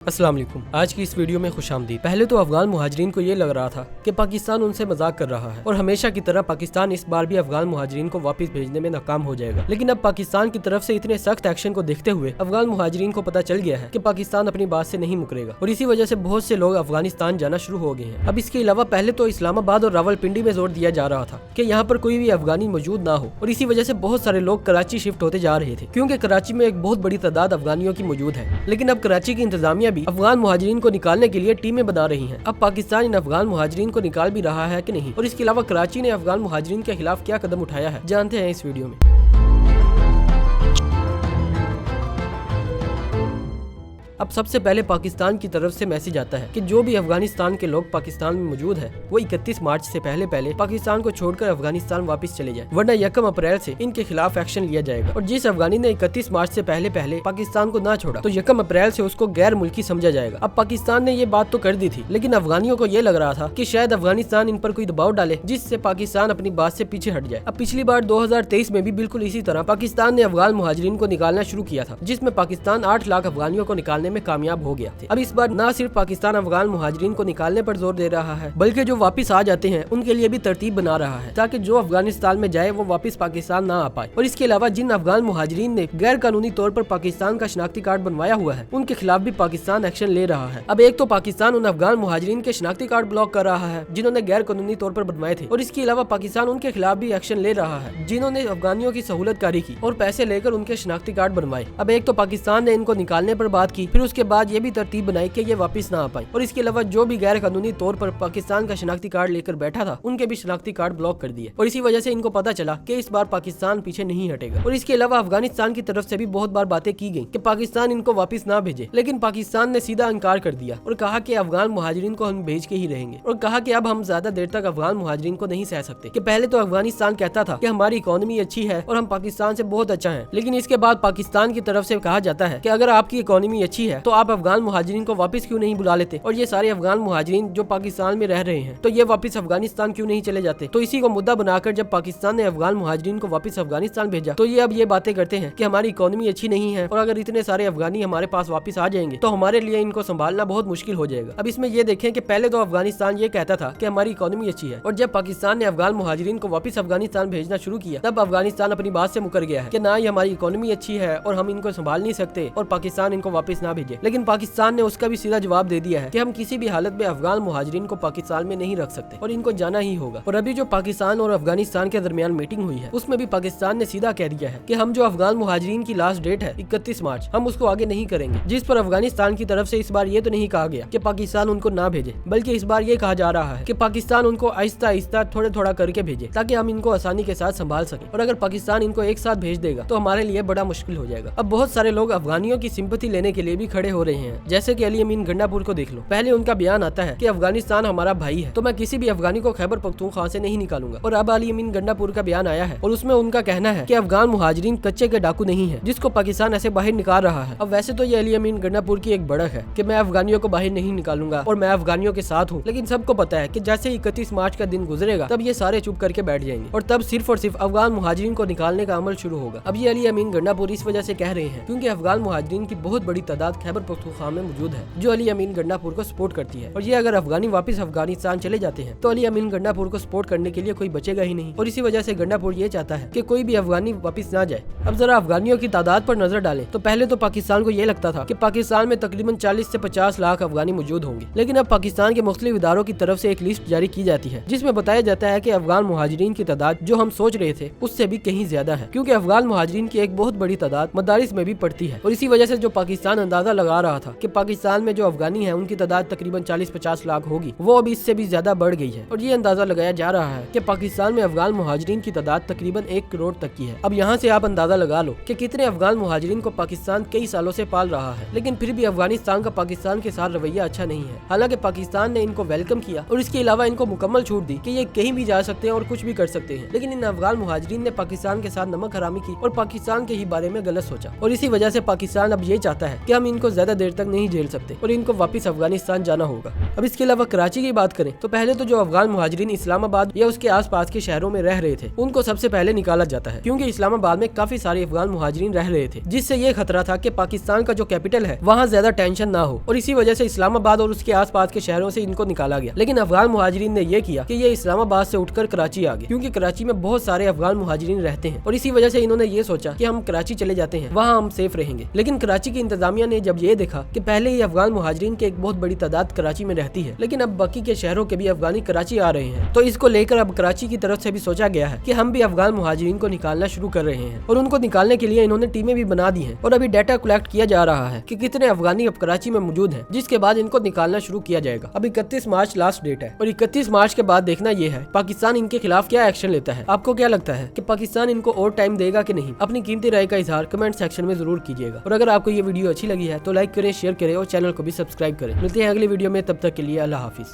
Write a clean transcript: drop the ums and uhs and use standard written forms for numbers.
अस्सलाम वालेकुम। आज की इस वीडियो में खुशामदीद। पहले तो अफगान मुहाजिरीन को ये लग रहा था कि पाकिस्तान उनसे मजाक कर रहा है और हमेशा की तरह पाकिस्तान इस बार भी अफगान मुहाजिरीन को वापस भेजने में नाकाम हो जाएगा। लेकिन अब पाकिस्तान की तरफ से इतने सख्त एक्शन को देखते हुए अफगान मुहाजिरीन को पता चल गया है कि पाकिस्तान अपनी बात से नहीं मुकरेगा और इसी वजह से बहुत से लोग अफगानिस्तान जाना शुरू हो गए हैं। अब इसके अलावा पहले तो इस्लामाबाद और रावलपिंडी में जोर दिया जा रहा था कि यहाँ पर कोई भी अफगानी मौजूद ना हो और इसी वजह से बहुत सारे लोग कराची शिफ्ट होते जा रहे थे, क्योंकि कराची में एक बहुत बड़ी तादाद अफगानियों की मौजूद है। लेकिन अब कराची की इंतजामिया भी अफगान मुहाजिरीन को निकालने के लिए टीमें बना रही हैं। अब पाकिस्तान इन अफगान मुहाजिरीन को निकाल भी रहा है कि नहीं, और इसके अलावा कराची ने अफगान मुहाजिरीन के खिलाफ क्या कदम उठाया है, जानते हैं इस वीडियो में। अब सबसे पहले पाकिस्तान की तरफ से मैसेज आता है कि जो भी अफगानिस्तान के लोग पाकिस्तान में मौजूद है वो 31 मार्च से पहले पाकिस्तान को छोड़कर अफगानिस्तान वापस चले जाए, वरना 1 अप्रैल से इनके खिलाफ एक्शन लिया जाएगा। और जिस अफगानी ने 31 मार्च से पहले पाकिस्तान को ना छोड़ा तो 1 अप्रैल से उसको गैर मुल्की समझा जाएगा। अब पाकिस्तान ने ये बात तो कर दी थी, लेकिन अफगानियों को ये लग रहा था कि शायद अफगानिस्तान इन पर कोई दबाव डाले जिससे पाकिस्तान अपनी बात से पीछे हट जाए। अब पिछली बार 2023 में भी बिल्कुल इसी तरह पाकिस्तान ने अफगान मुहाजिरीन को निकालना शुरू किया था, जिसमें पाकिस्तान 8 लाख अफगानियों को निकालने में कामयाब हो गया थे। अब इस बार न सिर्फ पाकिस्तान अफगान मुहाजिरीन को निकालने पर जोर दे रहा है, बल्कि जो वापस आ जाते हैं उनके लिए भी तरतीब बना रहा है ताकि जो अफगानिस्तान में जाए वो वापस पाकिस्तान ना आ पाए। और इसके अलावा जिन अफगान मुहाजिरीन ने गैर कानूनी तौर पर पाकिस्तान का शनाख्ती कार्ड बनवाया हुआ है उनके खिलाफ भी पाकिस्तान एक्शन ले रहा है। अब एक तो पाकिस्तान उन अफगान मुहाजिरीन के शनाख्ती कार्ड ब्लॉक कर रहा है जिन्होंने गैर कानूनी तौर पर बनवाए थे, और इसके अलावा पाकिस्तान उनके खिलाफ भी एक्शन ले रहा है जिन्होंने अफगानियों की सहूलत कारी की और पैसे लेकर उनके शनाख्ती कार्ड बनवाए। अब एक तो पाकिस्तान ने इनको निकालने पर बात की, फिर उसके बाद ये भी तरतीब बनाई कि ये वापस ना आ पाए, और इसके अलावा जो भी गैर कानूनी तौर पर पाकिस्तान का शनाख्ती कार्ड लेकर बैठा था उनके भी शनाख्ती कार्ड ब्लॉक कर दिए। और इसी वजह से इनको पता चला कि इस बार पाकिस्तान पीछे नहीं हटेगा। और इसके अलावा अफगानिस्तान की तरफ से भी बहुत बार बातें की गई कि पाकिस्तान इनको वापस ना भेजे, लेकिन पाकिस्तान ने सीधा इनकार कर दिया और कहा कि अफगान मुहाजिरीन को हम भेज के ही रहेंगे, और कहा कि अब हम ज्यादा देर तक अफगान मुहाजिरीन को नहीं सह सकते। कि पहले तो अफगानिस्तान कहता था कि हमारी इकोनॉमी अच्छी है और हम पाकिस्तान से बहुत अच्छा है, लेकिन इसके बाद पाकिस्तान की तरफ से कहा जाता है कि अगर आपकी इकोनॉमी अच्छी है तो आप अफगान मुहाजिरीन को वापस क्यों नहीं बुला लेते, और ये सारे अफगान मुहाजिरीन जो पाकिस्तान में रह रहे हैं तो ये वापस अफगानिस्तान क्यों नहीं चले जाते। तो इसी को मुद्दा बनाकर जब पाकिस्तान ने अफगान मुहाजिरीन को वापस अफगानिस्तान भेजा तो ये अब ये बातें करते हैं कि हमारी इकोनॉमी अच्छी नहीं है और अगर इतने सारे अफगानी हमारे पास वापस आ जाएंगे तो हमारे लिए इनको संभालना बहुत मुश्किल हो जाएगा। अब इसमें ये देखें कि पहले तो अफगानिस्तान ये कहता था कि हमारी इकोनॉमी अच्छी है, और जब पाकिस्तान ने अफगान मुहाजिरीन को वापस अफगानिस्तान भेजना शुरू किया तब अफगानिस्तान अपनी बात से मुकर गया है कि ना ही हमारी इकोनॉमी अच्छी है और हम इनको संभाल नहीं सकते और पाकिस्तान इनको वापस ना भेजे। लेकिन पाकिस्तान ने उसका भी सीधा जवाब दे दिया है कि हम किसी भी हालत में अफगान मुहाजिरीन को पाकिस्तान में नहीं रख सकते और इनको जाना ही होगा। और अभी जो पाकिस्तान और अफगानिस्तान के दरमियान मीटिंग हुई है उसमें भी पाकिस्तान ने सीधा कह दिया है कि हम जो अफगान मुहाजिरीन की लास्ट डेट है 31 मार्च, हम उसको आगे नहीं करेंगे। जिस पर अफगानिस्तान की तरफ से इस बार ये तो नहीं कहा गया कि पाकिस्तान उनको ना भेजे, बल्कि इस बार ये कहा जा रहा है कि पाकिस्तान उनको आहिस्ता आहिस्ता थोड़ा थोड़ा करके भेजे ताकि हम इनको आसानी के साथ संभाल सके, और अगर पाकिस्तान इनको एक साथ भेज देगा तो हमारे लिए बड़ा मुश्किल हो जाएगा। अब बहुत सारे लोग अफगानियों की सिंपैथी लेने के लिए भी खड़े हो रहे हैं, जैसे कि अली अमीन गंडापुर को देख लो। पहले उनका बयान आता है कि अफगानिस्तान हमारा भाई है तो मैं किसी भी अफगानी को खैबर पख्तूनख्वा से नहीं निकालूंगा, और अब अली अमीन गंडापुर का बयान आया है और उसमें उनका कहना है कि अफगान मुहाजिरीन कच्चे के डाकू नहीं है जिसको पाकिस्तान ऐसे बाहर निकाल रहा है। अब वैसे तो ये अली अमीन गंडापुर की एक बढ़त है कि मैं अफगानियों को बाहर नहीं निकालूंगा और मैं अफगानियों के साथ हूँ, लेकिन सबको पता है कि जैसे ही 31 मार्च का दिन गुजरेगा तब ये सारे चुप करके बैठ जाएंगे और तब सिर्फ और सिर्फ अफगान मुहाजिरीन को निकालने का अमल शुरू होगा। अब ये अली अमीन गंडापुर इस वजह से कह रहे हैं क्योंकि अफगान मुहाजिरीन की बहुत बड़ी तादाद खैबर पख्तूनख्वा में मौजूद है जो अली अमीन गंडापुर को सपोर्ट करती है, और ये अगर अफगानी वापस अफगानिस्तान चले जाते हैं तो अली अमीन गंडापुर को सपोर्ट करने के लिए कोई बचेगा ही नहीं, और इसी वजह से गंडापुर ये चाहता है कि कोई भी अफगानी वापस ना जाए। अब जरा अफगानियों की तादाद पर नजर डालें तो पहले तो पाकिस्तान को ये लगता था कि पाकिस्तान में तकरीबन 40 से 50 लाख अफगानी मौजूद होंगे, लेकिन अब पाकिस्तान के मुख्तलिफ इदारों की तरफ से एक लिस्ट जारी की जाती है जिसमें बताया जाता है कि अफगान मुहाजिरीन की तादाद जो हम सोच रहे थे उससे भी कहीं ज्यादा है, क्योंकि अफगान मुहाजिरीन की एक बहुत बड़ी तादाद मदारिस में भी पड़ती है। और इसी वजह से जो पाकिस्तान अंदाजा लगा रहा था कि पाकिस्तान में जो अफगानी है उनकी तादाद तकरीबन 40-50 लाख होगी, वो अब इससे भी ज्यादा बढ़ गई है, और ये अंदाजा लगाया जा रहा है कि पाकिस्तान में अफगान मुहाजिरीन की तादाद तकरीबन 1 करोड़ तक की है। अब यहाँ से आप अंदाजा लगा लो कि कितने अफगान मुहाजिरीन को पाकिस्तान कई सालों से पाल रहा है, लेकिन फिर भी अफगानिस्तान का पाकिस्तान के साथ रवैया अच्छा नहीं है। हालांकि पाकिस्तान ने इनको वेलकम किया और इसके अलावा इनको मुकम्मल छूट दी कि ये कहीं भी जा सकते हैं और कुछ भी कर सकते हैं, लेकिन इन अफगान मुहाजिरीन ने पाकिस्तान के साथ नमक हरामी की और पाकिस्तान के ही बारे में गलत सोचा, और इसी वजह से पाकिस्तान अब ये चाहता है कि हम इनको ज्यादा देर तक नहीं झेल सकते और इनको वापस अफगानिस्तान जाना होगा। अब इसके अलावा कराची की बात करें तो पहले तो जो अफगान मुहाजिरीन इस्लामाबाद या उसके आसपास के शहरों में रह रहे थे उनको सबसे पहले निकाला जाता है, क्योंकि इस्लामाबाद में काफी सारे अफगान मुहाजिरीन रह रहे थे, जिससे ये खतरा था कि पाकिस्तान का जो कैपिटल है वहाँ ज्यादा टेंशन ना हो, और इसी वजह से इस्लामाबाद और उसके आसपास के शहरों से इनको निकाला गया। लेकिन अफगान मुहाजिरीन ने यह किया कि ये इस्लामाबाद से उठकर कराची आ गए, क्योंकि कराची में बहुत सारे अफगान मुहाजिरीन रहते हैं और इसी वजह से इन्होंने ये सोचा कि हम कराची चले जाते हैं, वहाँ हम सेफ रहेंगे। लेकिन कराची की इंतजामिया ने जब ये देखा कि पहले ही अफगान मुहाजिरीन की एक बहुत बड़ी तादाद कराची में रहती है, लेकिन अब बाकी के शहरों के भी अफगानी कराची आ रहे हैं, तो इसको लेकर अब कराची की तरफ से भी सोचा गया है कि हम भी अफगान मुहाजिरीन को निकालना शुरू कर रहे हैं। और उनको निकालने के लिए इन्होंने टीमें भी बना दी हैं और अभी डाटा कलेक्ट किया जा रहा है कि कितने अफगानी अब कराची में मौजूद हैं, जिसके बाद इनको निकालना शुरू किया जाएगा। अब 31 मार्च लास्ट डेट है और 31 मार्च के बाद देखना यह है पाकिस्तान इनके खिलाफ क्या एक्शन लेता है। आपको क्या लगता है कि पाकिस्तान इनको और टाइम देगा कि नहीं? अपनी कीमती राय का इजहार कमेंट सेक्शन में जरूर कीजिएगा। और अगर आपको ये वीडियो अच्छी लगी है तो लाइक करें, शेयर करें और चैनल को भी सब्सक्राइब करें। मिलते हैं अगली वीडियो में, तब तक के लिए अल्लाह हाफिज।